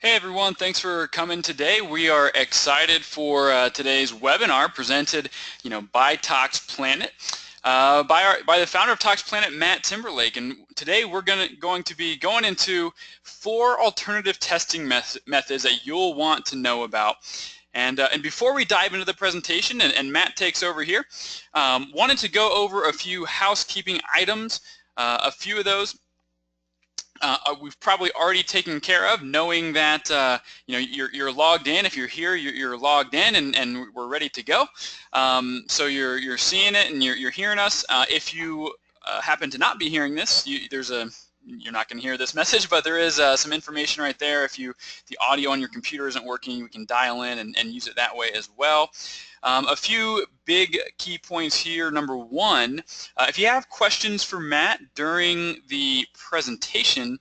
Hey everyone, thanks for coming today. We are excited for today's webinar presented, by Tox Planet, by the founder of Tox Planet, Matt Timberlake. And today we're going to be going into 4 alternative testing methods that you'll want to know about. And before we dive into the presentation, and Matt takes over here, wanted to go over a few housekeeping items. A few of those we've probably already taken care of, knowing that you're logged in. If you're here, you're logged in, and we're ready to go. So you're seeing it and you're hearing us. If you happen to not be hearing this, you're not going to hear this message, but there is some information right there. If the audio on your computer isn't working, you can dial in and use it that way as well. A few big key points here. Number one, if you have questions for Matt during the presentation,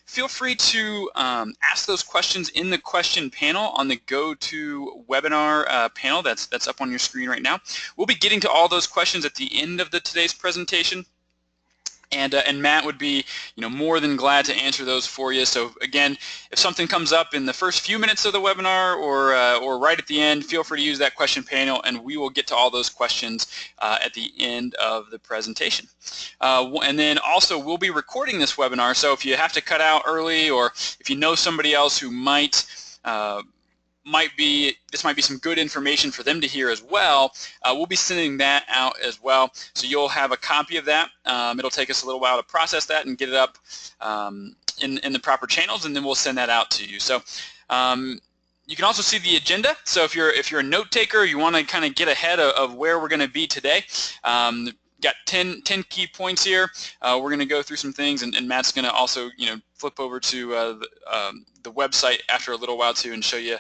feel free to ask those questions in the question panel on the GoToWebinar panel that's up on your screen right now. We'll be getting to all those questions at the end of today's presentation. And Matt would be, more than glad to answer those for you. So again, if something comes up in the first few minutes of the webinar or right at the end, feel free to use that question panel, and we will get to all those questions at the end of the presentation. And then also, we'll be recording this webinar, so if you have to cut out early, or if you know somebody else who this might be some good information for them to hear as well, we'll be sending that out as well. So you'll have a copy of that. It'll take us a little while to process that and get it up in the proper channels, and then we'll send that out to you. So you can also see the agenda. So if you're a note taker, you want to kind of get ahead of where we're going to be today. Got 10 key points here. We're going to go through some things, and Matt's going to also flip over to the website after a little while too, and show you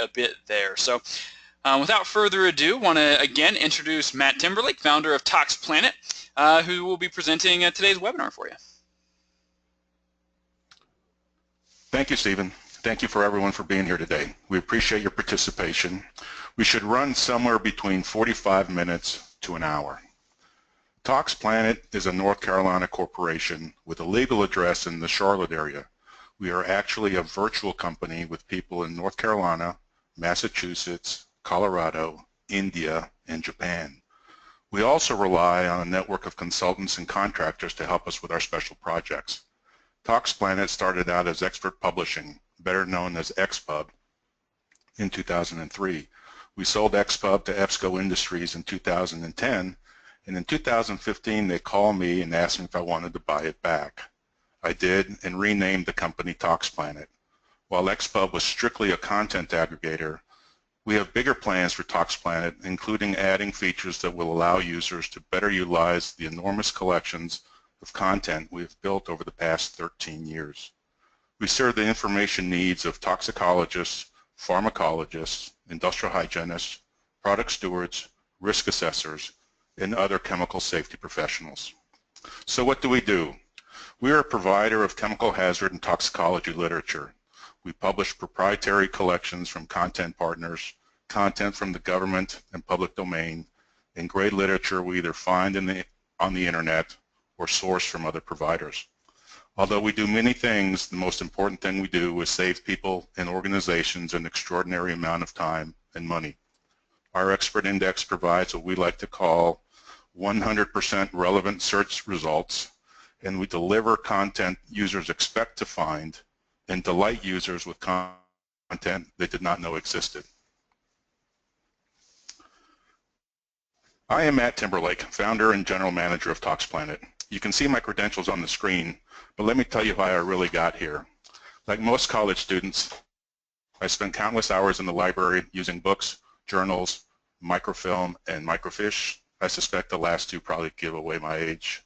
a bit there. So without further ado, want to again introduce Matt Timberlake, founder of Tox Planet, who will be presenting today's webinar for you. Thank you, Stephen. Thank you for everyone for being here today. We appreciate your participation. We should run somewhere between 45 minutes to an hour. Tox Planet is a North Carolina corporation with a legal address in the Charlotte area. We are actually a virtual company with people in North Carolina, Massachusetts, Colorado, India, and Japan. We also rely on a network of consultants and contractors to help us with our special projects. Tox Planet started out as Expert Publishing, better known as XPub, in 2003. We sold XPub to EBSCO Industries in 2010, and in 2015 they called me and asked me if I wanted to buy it back. I did, and renamed the company Tox Planet. While XPub was strictly a content aggregator, we have bigger plans for Tox Planet, including adding features that will allow users to better utilize the enormous collections of content we have built over the past 13 years. We serve the information needs of toxicologists, pharmacologists, industrial hygienists, product stewards, risk assessors, and other chemical safety professionals. So what do? We are a provider of chemical hazard and toxicology literature. We publish proprietary collections from content partners, content from the government and public domain, and grade literature we either find on the internet or source from other providers. Although we do many things, the most important thing we do is save people and organizations an extraordinary amount of time and money. Our expert index provides what we like to call 100% relevant search results, and we deliver content users expect to find and delight users with content they did not know existed. I am Matt Timberlake, founder and general manager of Tox Planet. You can see my credentials on the screen, but let me tell you how I really got here. Like most college students, I spent countless hours in the library using books, journals, microfilm, and microfiche. I suspect the last two probably give away my age.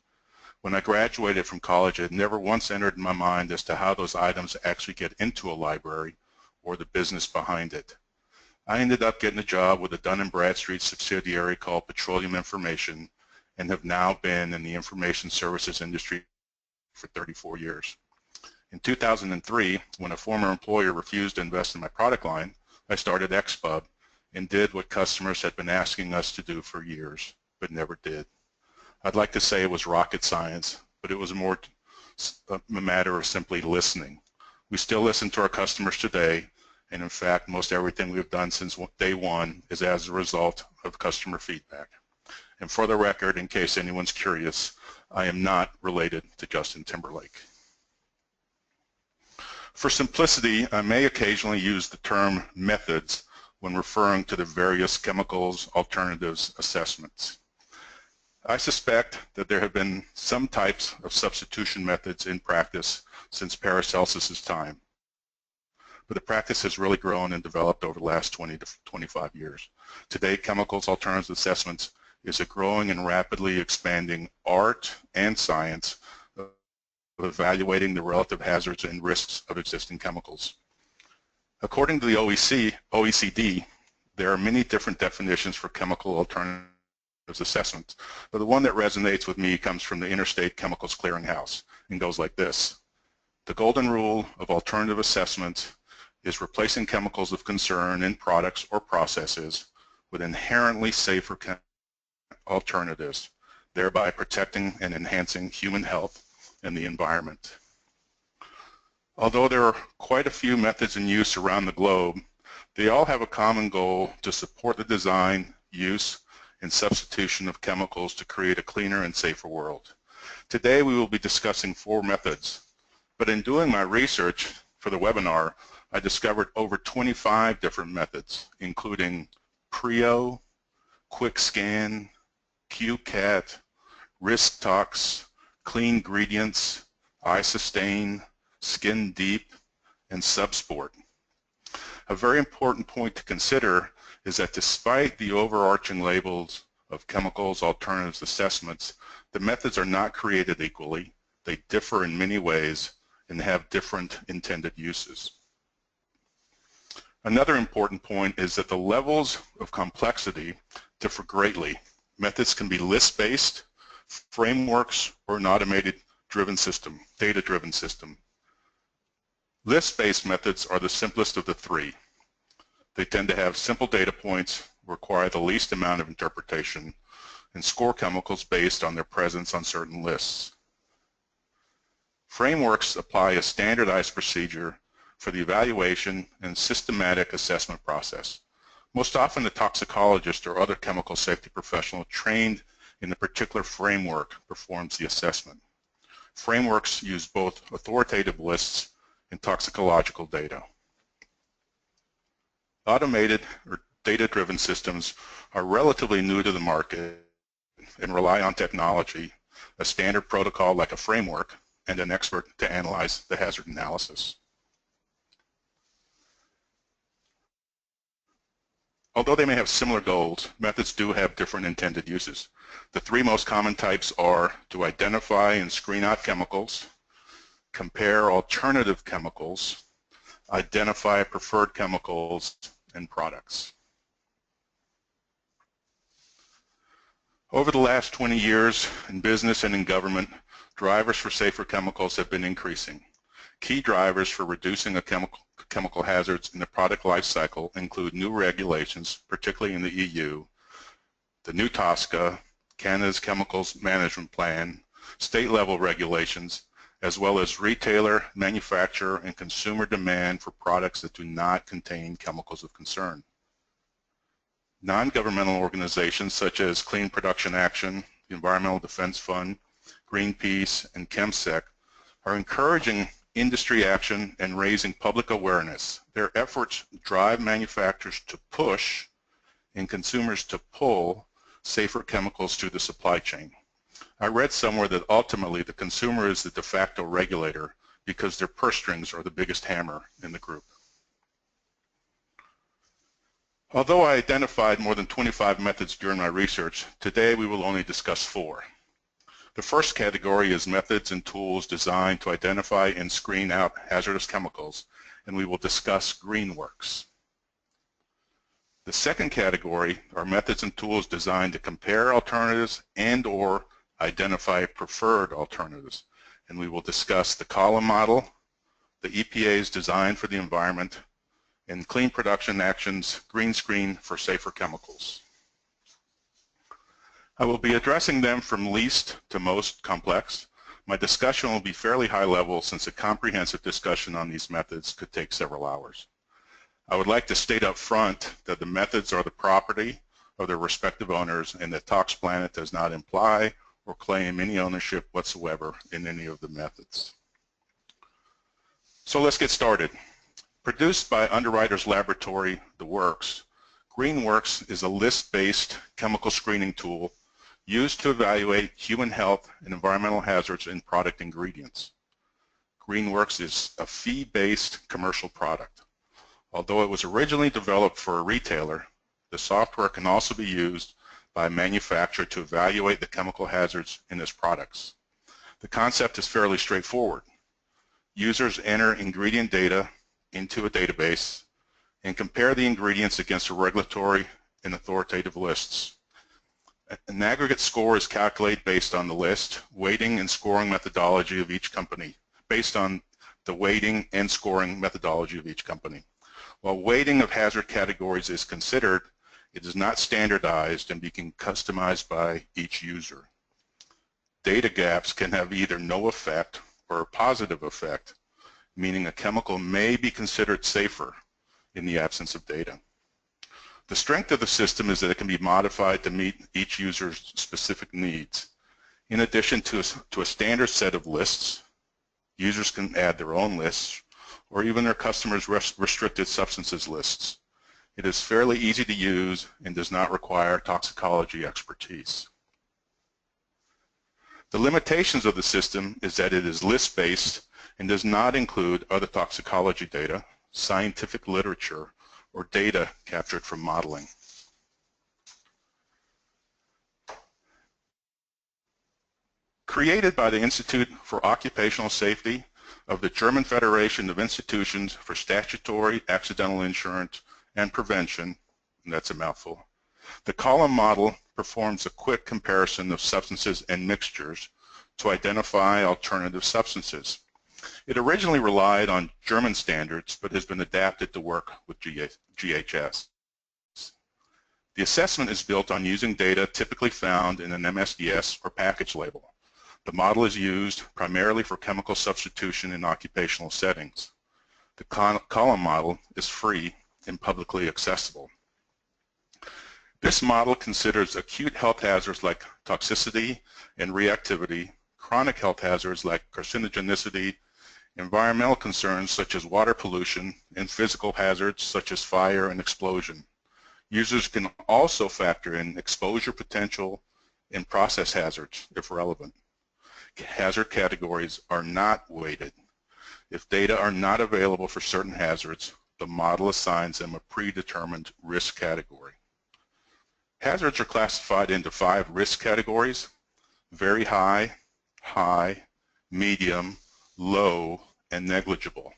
When I graduated from college, it never once entered my mind as to how those items actually get into a library or the business behind it. I ended up getting a job with a Dun & Bradstreet subsidiary called Petroleum Information, and have now been in the information services industry for 34 years. In 2003, when a former employer refused to invest in my product line, I started XPub and did what customers had been asking us to do for years, but never did. I'd like to say it was rocket science, but it was more a matter of simply listening. We still listen to our customers today, and in fact, most everything we've done since day one is as a result of customer feedback. And for the record, in case anyone's curious, I am not related to Justin Timberlake. For simplicity, I may occasionally use the term methods when referring to the various chemicals alternatives assessments. I suspect that there have been some types of substitution methods in practice since Paracelsus's time, but the practice has really grown and developed over the last 20 to 25 years. Today, chemicals alternatives assessments is a growing and rapidly expanding art and science of evaluating the relative hazards and risks of existing chemicals. According to the OECD, there are many different definitions for chemical alternatives assessments, but the one that resonates with me comes from the Interstate Chemicals Clearinghouse and goes like this. The golden rule of alternative assessments is replacing chemicals of concern in products or processes with inherently safer alternatives, thereby protecting and enhancing human health and the environment. Although there are quite a few methods in use around the globe, they all have a common goal to support the design, use, and substitution of chemicals to create a cleaner and safer world. Today we will be discussing 4 methods, but in doing my research for the webinar, I discovered over 25 different methods, including PRIO, QuickScan, QCAT, RiskTox, Clean Gradients, iSustain, Skin Deep, and Subsport. A very important point to consider is that despite the overarching labels of chemicals alternatives assessments, the methods are not created equally. They differ in many ways and have different intended uses. Another important point is that the levels of complexity differ greatly. Methods can be list-based, frameworks, or an automated-driven system, data-driven system. List-based methods are the simplest of the 3. They tend to have simple data points, require the least amount of interpretation, and score chemicals based on their presence on certain lists. Frameworks apply a standardized procedure for the evaluation and systematic assessment process. Most often the toxicologist or other chemical safety professional trained in a particular framework performs the assessment. Frameworks use both authoritative lists and toxicological data. Automated or data-driven systems are relatively new to the market and rely on technology, a standard protocol like a framework, and an expert to analyze the hazard analysis. Although they may have similar goals, methods do have different intended uses. The 3 most common types are to identify and screen out chemicals, compare alternative chemicals, identify preferred chemicals and products. Over the last 20 years in business and in government, drivers for safer chemicals have been increasing. Key drivers for reducing a chemical hazards in the product life cycle include new regulations, particularly in the EU, the new TSCA, Canada's Chemicals Management Plan, state-level regulations, as well as retailer, manufacturer, and consumer demand for products that do not contain chemicals of concern. Non-governmental organizations such as Clean Production Action, the Environmental Defense Fund, Greenpeace, and ChemSec are encouraging industry action and raising public awareness. Their efforts drive manufacturers to push and consumers to pull safer chemicals through the supply chain. I read somewhere that ultimately the consumer is the de facto regulator because their purse strings are the biggest hammer in the group. Although I identified more than 25 methods during my research, today we will only discuss 4. The first category is methods and tools designed to identify and screen out hazardous chemicals, and we will discuss GreenWorks. The second category are methods and tools designed to compare alternatives and/or identify preferred alternatives, and we will discuss the column model, the EPA's design for the environment, and Clean Production Action's Green Screen for safer chemicals. I will be addressing them from least to most complex. My discussion will be fairly high level since a comprehensive discussion on these methods could take several hours. I would like to state up front that the methods are the property of their respective owners and that Tox Planet does not imply or claim any ownership whatsoever in any of the methods. So let's get started. Produced by Underwriters Laboratory, The Works, GreenWorks is a list-based chemical screening tool used to evaluate human health and environmental hazards in product ingredients. GreenWorks is a fee-based commercial product. Although it was originally developed for a retailer, the software can also be used by a manufacturer to evaluate the chemical hazards in its products. The concept is fairly straightforward. Users enter ingredient data into a database and compare the ingredients against the regulatory and authoritative lists. An aggregate score is calculated based on the list, weighting and scoring methodology of each company, based on the weighting and scoring methodology of each company. While weighting of hazard categories is considered, it is not standardized and being customized by each user. Data gaps can have either no effect or a positive effect, meaning a chemical may be considered safer in the absence of data. The strength of the system is that it can be modified to meet each user's specific needs. In addition to a standard set of lists, users can add their own lists or even their customers' restricted substances lists. It is fairly easy to use and does not require toxicology expertise. The limitations of the system is that it is list-based and does not include other toxicology data, scientific literature, or data captured from modeling. Created by the Institute for Occupational Safety of the German Federation of Institutions for Statutory Accidental Insurance and Prevention, and that's a mouthful, the column model performs a quick comparison of substances and mixtures to identify alternative substances. It originally relied on German standards but has been adapted to work with GHS. The assessment is built on using data typically found in an MSDS or package label. The model is used primarily for chemical substitution in occupational settings. The column model is free and publicly accessible. This model considers acute health hazards like toxicity and reactivity, chronic health hazards like carcinogenicity, environmental concerns such as water pollution, and physical hazards such as fire and explosion. Users can also factor in exposure potential and process hazards if relevant. Hazard categories are not weighted. If data are not available for certain hazards, the model assigns them a predetermined risk category. Hazards are classified into 5 risk categories: very high, high, medium, low, and negligible.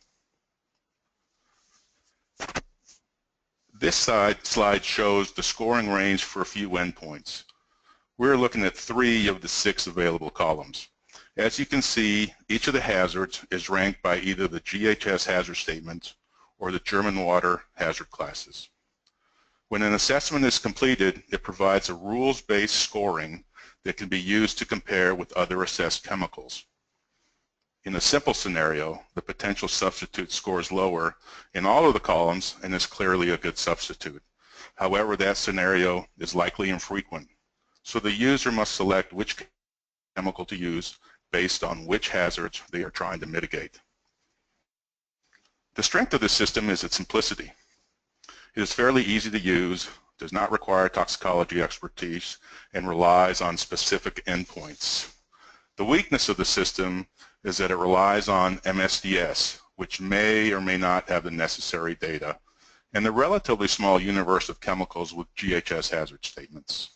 This slide shows the scoring range for a few endpoints. We're looking at 3 of the 6 available columns. As you can see, each of the hazards is ranked by either the GHS hazard statement or the German water hazard classes. When an assessment is completed, it provides a rules-based scoring that can be used to compare with other assessed chemicals. In a simple scenario, the potential substitute scores lower in all of the columns and is clearly a good substitute. However, that scenario is likely infrequent, so the user must select which chemical to use based on which hazards they are trying to mitigate. The strength of this system is its simplicity. It is fairly easy to use, does not require toxicology expertise, and relies on specific endpoints. The weakness of the system is that it relies on MSDS, which may or may not have the necessary data, and the relatively small universe of chemicals with GHS hazard statements.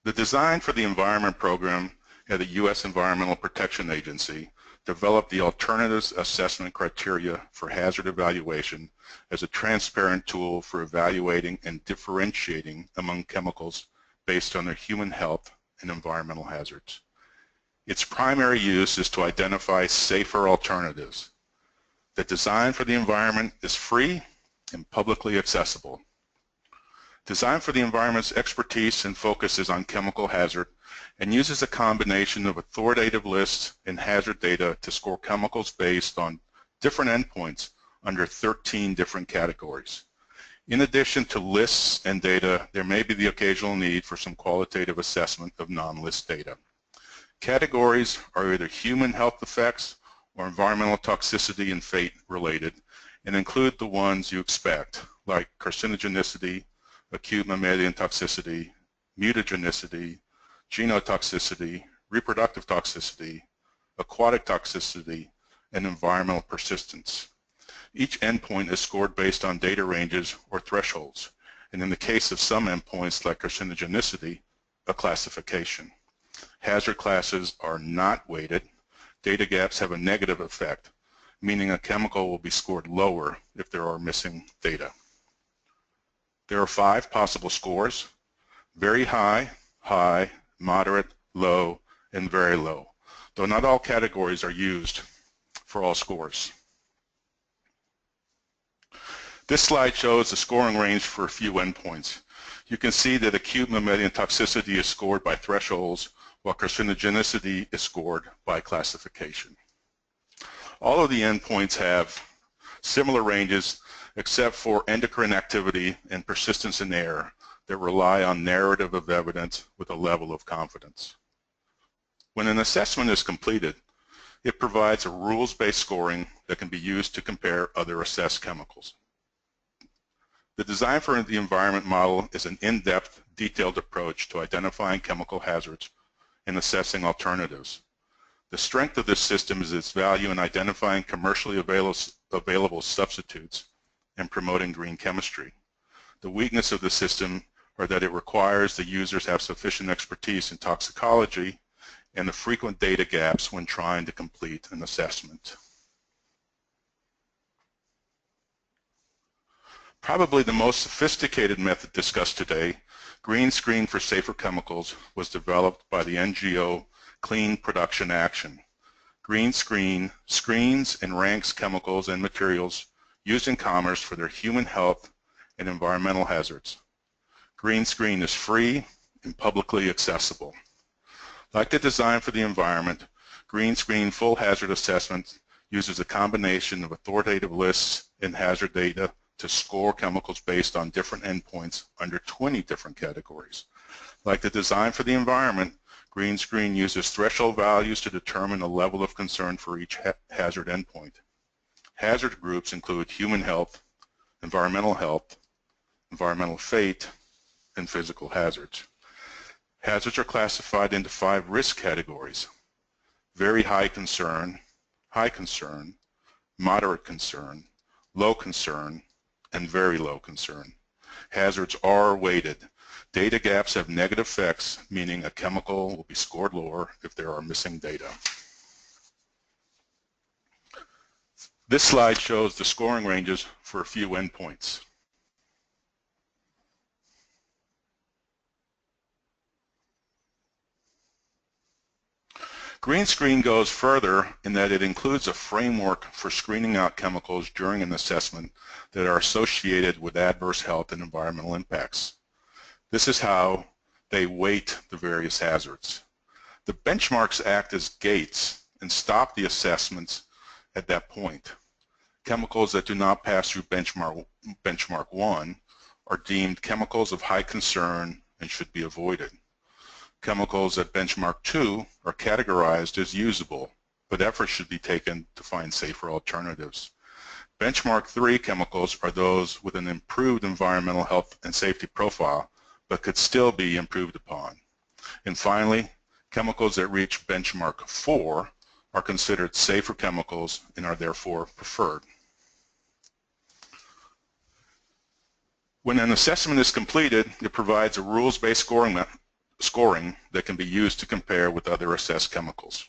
The design for the Environment Program at the U.S. Environmental Protection Agency developed the Alternatives Assessment Criteria for Hazard Evaluation as a transparent tool for evaluating and differentiating among chemicals based on their human health and environmental hazards. Its primary use is to identify safer alternatives. The design for the environment is free and publicly accessible. Designed for the environment's expertise and focuses on chemical hazard and uses a combination of authoritative lists and hazard data to score chemicals based on different endpoints under 13 different categories. In addition to lists and data, there may be the occasional need for some qualitative assessment of non-list data. Categories are either human health effects or environmental toxicity and fate related, and include the ones you expect, like carcinogenicity, acute mammalian toxicity, mutagenicity, genotoxicity, reproductive toxicity, aquatic toxicity, and environmental persistence. Each endpoint is scored based on data ranges or thresholds, and in the case of some endpoints like carcinogenicity, a classification. Hazard classes are not weighted. Data gaps have a negative effect, meaning a chemical will be scored lower if there are missing data. There are 5 possible scores: very high, high, moderate, low, and very low, though not all categories are used for all scores. This slide shows the scoring range for a few endpoints. You can see that acute mammalian toxicity is scored by thresholds, while carcinogenicity is scored by classification. All of the endpoints have similar ranges except for endocrine activity and persistence in error that rely on narrative of evidence with a level of confidence. When an assessment is completed, it provides a rules-based scoring that can be used to compare other assessed chemicals. The Design for the Environment model is an in-depth, detailed approach to identifying chemical hazards and assessing alternatives. The strength of this system is its value in identifying commercially available substitutes and promoting green chemistry. The weakness of the system are that it requires the users have sufficient expertise in toxicology and the frequent data gaps when trying to complete an assessment. Probably the most sophisticated method discussed today, Green Screen for Safer Chemicals, was developed by the NGO Clean Production Action. Green Screen screens and ranks chemicals and materials used in commerce for their human health and environmental hazards. Green Screen is free and publicly accessible. Like the Design for the Environment, Green Screen Full Hazard Assessment uses a combination of authoritative lists and hazard data to score chemicals based on different endpoints under 20 different categories. Like the Design for the Environment, Green Screen uses threshold values to determine the level of concern for each hazard endpoint. Hazard groups include human health, environmental fate, and physical hazards. Hazards are classified into 5 risk categories: very high concern, moderate concern, low concern, and very low concern. Hazards are weighted. Data gaps have negative effects, meaning a chemical will be scored lower if there are missing data. This slide shows the scoring ranges for a few endpoints. Green Screen goes further in that it includes a framework for screening out chemicals during an assessment that are associated with adverse health and environmental impacts. This is how they weight the various hazards. The benchmarks act as gates and stop the assessments at that point. Chemicals that do not pass through benchmark 1 are deemed chemicals of high concern and should be avoided. Chemicals at benchmark 2 are categorized as usable, but efforts should be taken to find safer alternatives. Benchmark 3 chemicals are those with an improved environmental health and safety profile, but could still be improved upon. And finally, chemicals that reach benchmark 4 are considered safer chemicals and are therefore preferred. When an assessment is completed, it provides a rules-based scoring that can be used to compare with other assessed chemicals.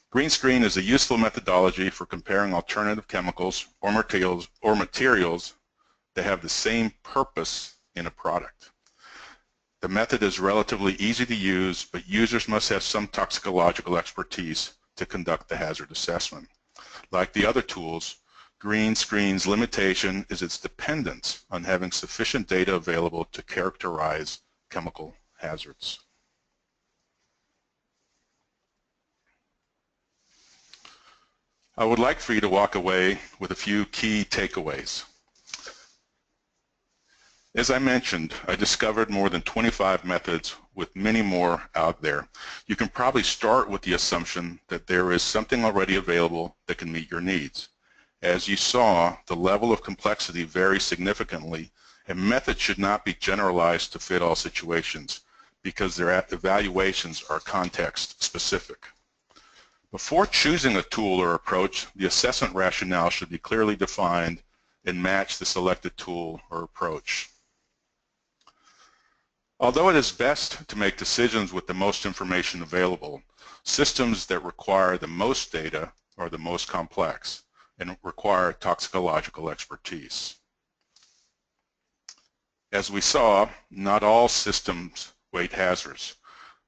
Green Screen is a useful methodology for comparing alternative chemicals or materials that have the same purpose in a product. The method is relatively easy to use, but users must have some toxicological expertise to conduct the hazard assessment. Like the other tools, Green Screen's limitation is its dependence on having sufficient data available to characterize chemical hazards. I would like for you to walk away with a few key takeaways. As I mentioned, I discovered more than 25 methods with many more out there. You can probably start with the assumption that there is something already available that can meet your needs. As you saw, the level of complexity varies significantly, and methods should not be generalized to fit all situations because their evaluations are context specific. Before choosing a tool or approach, the assessment rationale should be clearly defined and match the selected tool or approach. Although it is best to make decisions with the most information available, systems that require the most data are the most complex and require toxicological expertise. As we saw, not all systems weight hazards.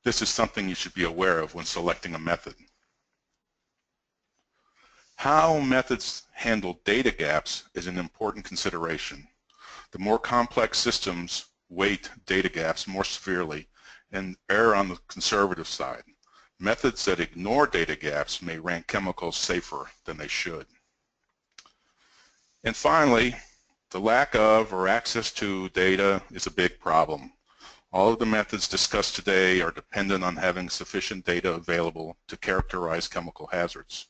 This is something you should be aware of when selecting a method. How methods handle data gaps is an important consideration. The more complex systems weight data gaps more severely and err on the conservative side. Methods that ignore data gaps may rank chemicals safer than they should. And finally, the lack of or access to data is a big problem. All of the methods discussed today are dependent on having sufficient data available to characterize chemical hazards.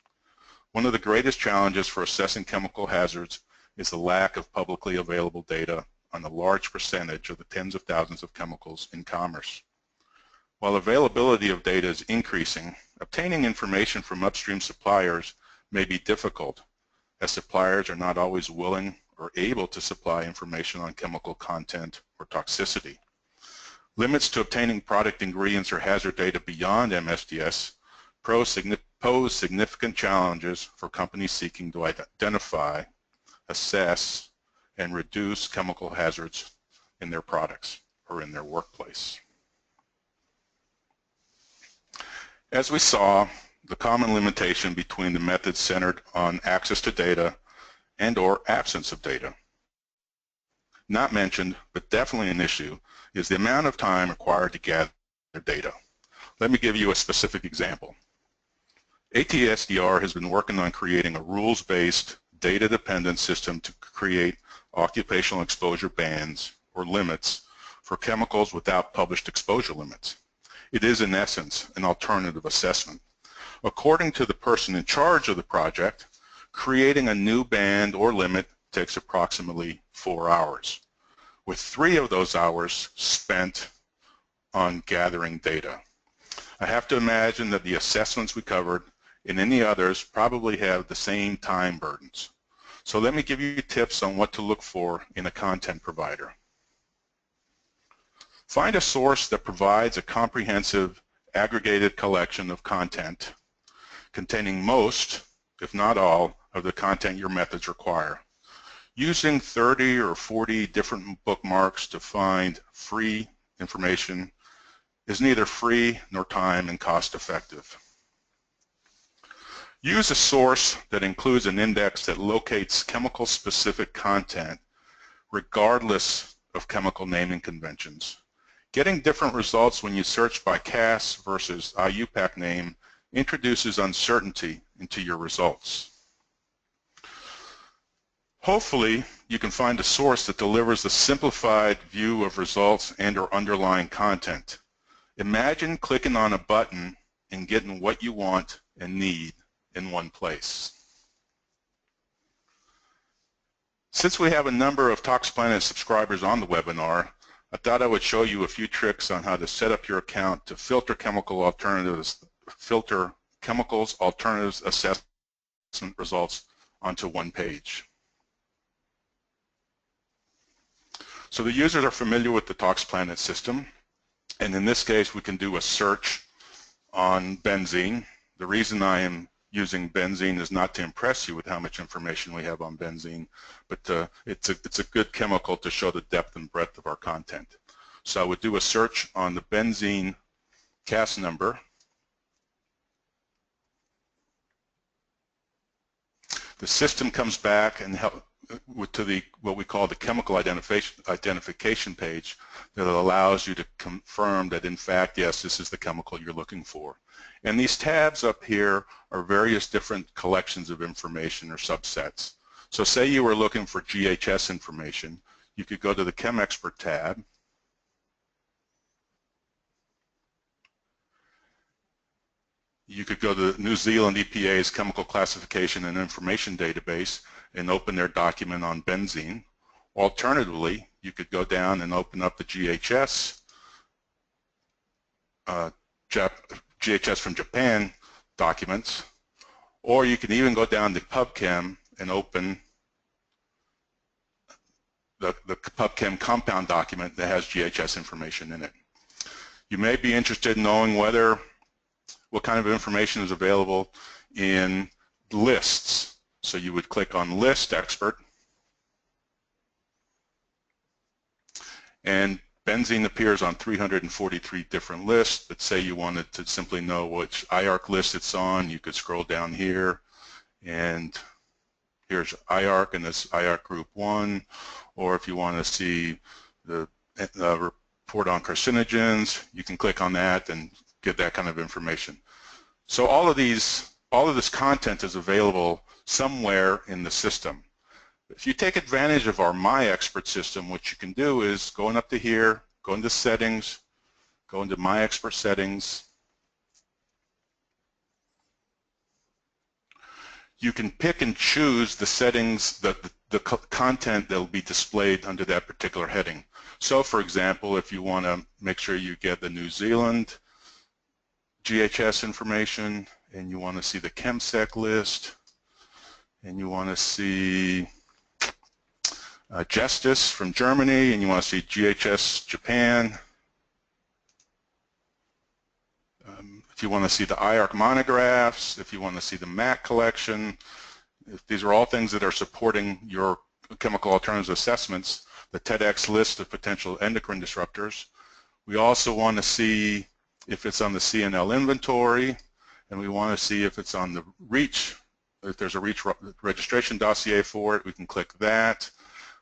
One of the greatest challenges for assessing chemical hazards is the lack of publicly available data on a large percentage of the tens of thousands of chemicals in commerce. While availability of data is increasing, obtaining information from upstream suppliers may be difficult, as suppliers are not always willing or able to supply information on chemical content or toxicity. Limits to obtaining product ingredients or hazard data beyond MSDS pose significant challenges for companies seeking to identify, assess, and reduce chemical hazards in their products or in their workplace. As we saw, the common limitation between the methods centered on access to data and or absence of data. Not mentioned, but definitely an issue, is the amount of time required to gather data. Let me give you a specific example. ATSDR has been working on creating a rules-based, data-dependent system to create occupational exposure bands or limits for chemicals without published exposure limits. It is, in essence, an alternative assessment. According to the person in charge of the project, creating a new band or limit takes approximately 4 hours, with 3 of those hours spent on gathering data. I have to imagine that the assessments we covered and any others probably have the same time burdens. So let me give you tips on what to look for in a content provider. Find a source that provides a comprehensive, aggregated collection of content containing most, if not all, of the content your methods require. Using 30 or 40 different bookmarks to find free information is neither free nor time and cost effective. Use a source that includes an index that locates chemical-specific content regardless of chemical naming conventions. Getting different results when you search by CAS versus IUPAC name introduces uncertainty into your results. Hopefully, you can find a source that delivers a simplified view of results and/or underlying content. Imagine clicking on a button and getting what you want and need in one place. Since we have a number of ToxPlanet subscribers on the webinar, I thought I would show you a few tricks on how to set up your account to filter chemicals alternatives assessment results onto one page. So the users are familiar with the ToxPlanet system, and in this case we can do a search on benzene. The reason I am using benzene is not to impress you with how much information we have on benzene, but it's a good chemical to show the depth and breadth of our content. So I would do a search on the benzene CAS number. The system comes back and to the what we call the chemical identification page that allows you to confirm that in fact, yes, this is the chemical you're looking for. And these tabs up here are various different collections of information or subsets. So say you were looking for GHS information, you could go to the ChemExpert tab. You could go to New Zealand EPA's Chemical Classification and Information Database and open their document on benzene. Alternatively, you could go down and open up the GHS from Japan documents, or you can even go down to PubChem and open the PubChem compound document that has GHS information in it. You may be interested in knowing what kind of information is available in lists. So you would click on List Expert, and benzene appears on 343 different lists, but say you wanted to simply know which IARC list it's on, you could scroll down here, and here's IARC, and this IARC Group 1, or if you want to see the report on carcinogens, you can click on that and get that kind of information. So all of this content is available somewhere in the system. If you take advantage of our MyExpert system, what you can do is going up to here, go into Settings, go into MyExpert Settings. You can pick and choose the settings, the content that will be displayed under that particular heading. So for example, if you want to make sure you get the New Zealand GHS information, and you want to see the ChemSec list, and you want to see Gestis from Germany, and you want to see GHS Japan. If you want to see the IARC monographs, if you want to see the MAC collection, these are all things that are supporting your chemical alternatives assessments, the TEDx list of potential endocrine disruptors. We also want to see if it's on the CNL inventory, and we want to see if it's on the REACH. If there's a REACH registration dossier for it, we can click that.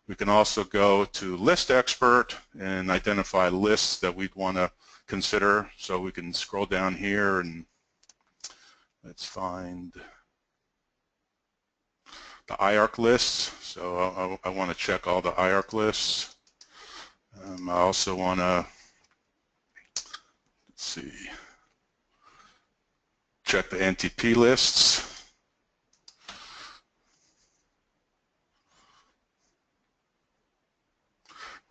We can also go to List Expert and identify lists that we'd want to consider. So we can scroll down here and let's find the IARC lists. So I want to check all the IARC lists. I also want to check the NTP lists.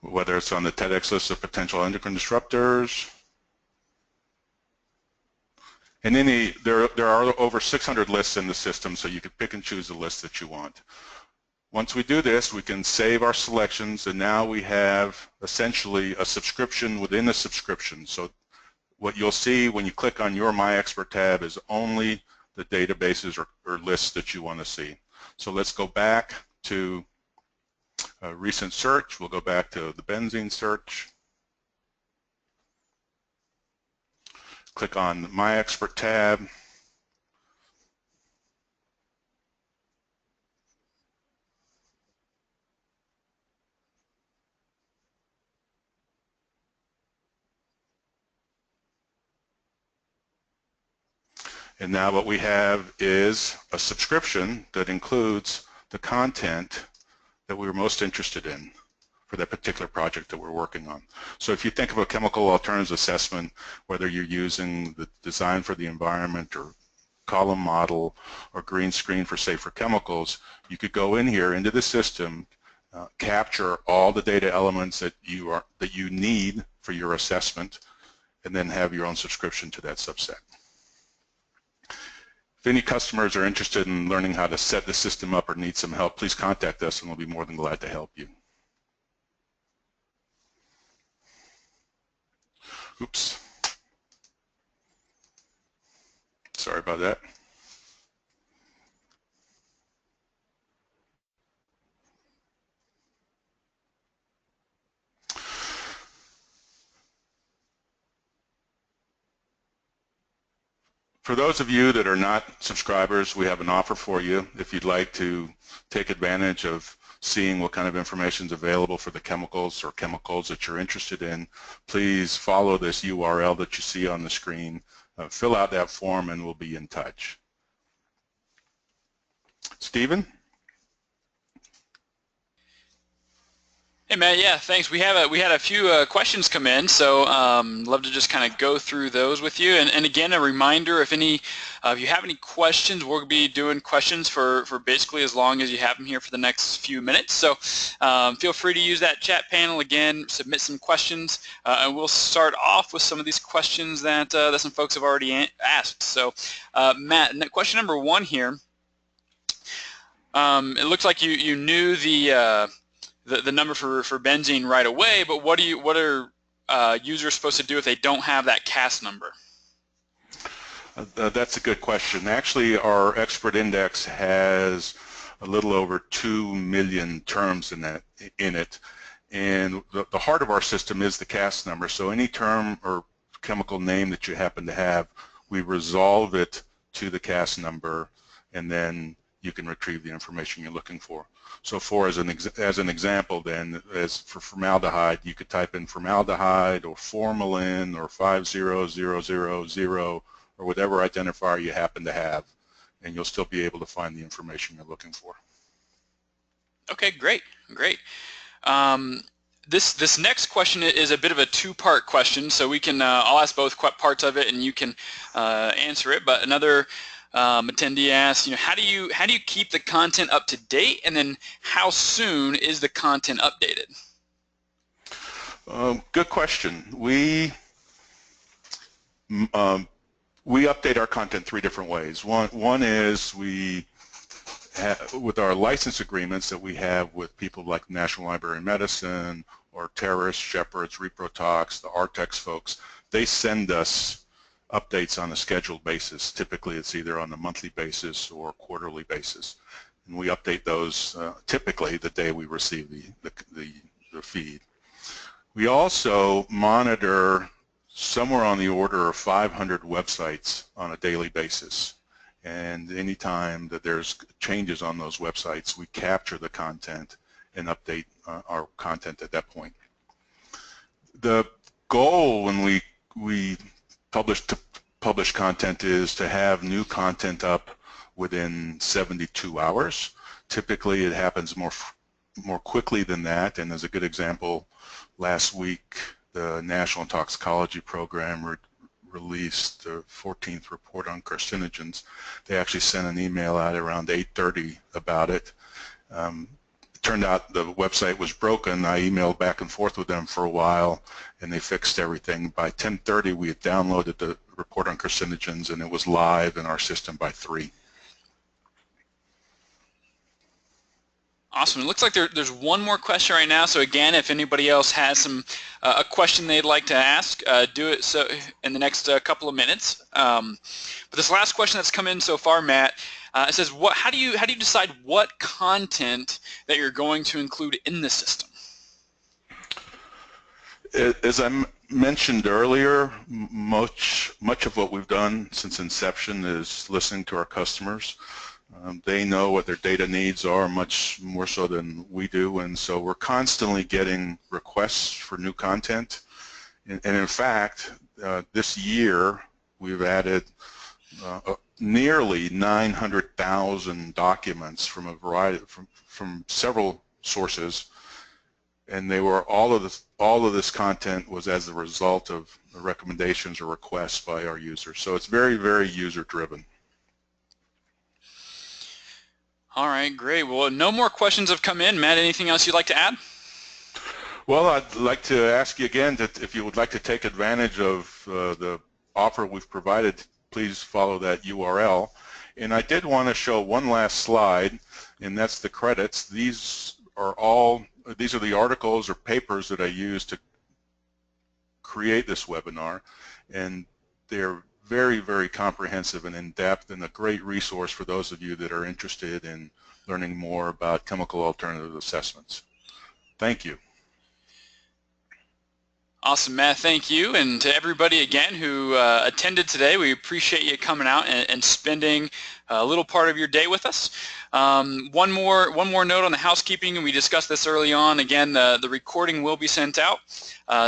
Whether it's on the TEDx list of potential endocrine disruptors. And there are over 600 lists in the system, so you can pick and choose the list that you want. Once we do this, we can save our selections, and now we have essentially a subscription within a subscription. So what you'll see when you click on your MyExpert tab is only the databases or lists that you want to see. So let's go back to a recent search. We'll go back to the benzene search. Click on the MyExpert tab. And now what we have is a subscription that includes the content that we were most interested in for that particular project that we're working on. So if you think of a chemical alternatives assessment, whether you're using the design for the environment or column model or green screen for safer chemicals, you could go in here into the system, capture all the data elements that you need for your assessment, and then have your own subscription to that subset. If any customers are interested in learning how to set the system up or need some help, please contact us and we'll be more than glad to help you. Oops. Sorry about that. For those of you that are not subscribers, we have an offer for you. If you'd like to take advantage of seeing what kind of information is available for the chemicals or chemicals that you're interested in, please follow this URL that you see on the screen. Fill out that form and we'll be in touch. Stephen? Hey Matt, yeah, thanks. We had a few questions come in, so love to just kind of go through those with you. And again, a reminder: if you have any questions, we'll be doing questions for basically as long as you have them here for the next few minutes. So feel free to use that chat panel again, submit some questions, and we'll start off with some of these questions that some folks have already asked. So Matt, question number one here. It looks like you knew the number for benzene right away, but what are users supposed to do if they don't have that CAS number? That's a good question. Actually, our expert index has a little over 2 million terms in it, and the heart of our system is the CAS number. So any term or chemical name that you happen to have, we resolve it to the CAS number, and then you can retrieve the information you're looking for. So as an example then, as for formaldehyde, you could type in formaldehyde or formalin or 50000 or whatever identifier you happen to have, and you'll still be able to find the information you're looking for. Okay, great. This next question is a bit of a two-part question, so we can I'll ask both parts of it and you can answer it. But another attendee asks, how do you keep the content up to date, and then how soon is the content updated? Good question. We update our content 3 different ways. One is with our license agreements that we have with people like National Library of Medicine or Terrace, Shepherd's, ReproTox, the Artex folks. They send us updates on a scheduled basis. Typically it's either on a monthly basis or quarterly basis, and we update those typically the day we receive the feed. We also monitor somewhere on the order of 500 websites on a daily basis, and anytime that there's changes on those websites, we capture the content and update our content at that point. The goal when we publish content is to have new content up within 72 hours. Typically it happens more quickly than that, and as a good example, last week the National Toxicology Program released the 14th report on carcinogens. They actually sent an email out around 8:30 about it. It turned out the website was broken. I emailed back and forth with them for a while, and they fixed everything. By 10:30 we had downloaded the report on carcinogens, and it was live in our system by 3. Awesome. It looks like there's one more question right now. So again, if anybody else has a question they'd like to ask, do it so in the next couple of minutes. But this last question that's come in so far, Matt, it says, how do you decide what content that you're going to include in the system? As I mentioned earlier, much of what we've done since inception is listening to our customers. They know what their data needs are much more so than we do, and so we're constantly getting requests for new content. And in fact, this year we've added nearly 900,000 documents from a variety from several sources, and they were all of this content was as a result of recommendations or requests by our users. So it's very, very user driven. All right, great. Well, no more questions have come in. Matt, anything else you'd like to add? Well, I'd like to ask you again that if you would like to take advantage of the offer we've provided, please follow that URL. And I did want to show one last slide, and that's the credits. These are the articles or papers that I used to create this webinar, and they're very, very comprehensive and in-depth, and a great resource for those of you that are interested in learning more about chemical alternative assessments. Thank you. Awesome, Matt. Thank you. And to everybody again who attended today, we appreciate you coming out and spending a little part of your day with us. One more note on the housekeeping, and we discussed this early on. Again, the recording will be sent out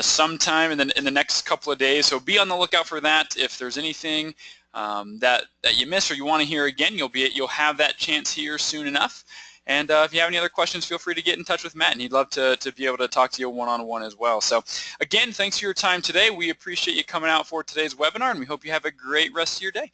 sometime in the next couple of days, so be on the lookout for that. If there's anything that you missed or you want to hear again, you'll have that chance here soon enough. And if you have any other questions, feel free to get in touch with Matt, and he'd love to be able to talk to you one-on-one as well. So again, thanks for your time today. We appreciate you coming out for today's webinar, and we hope you have a great rest of your day.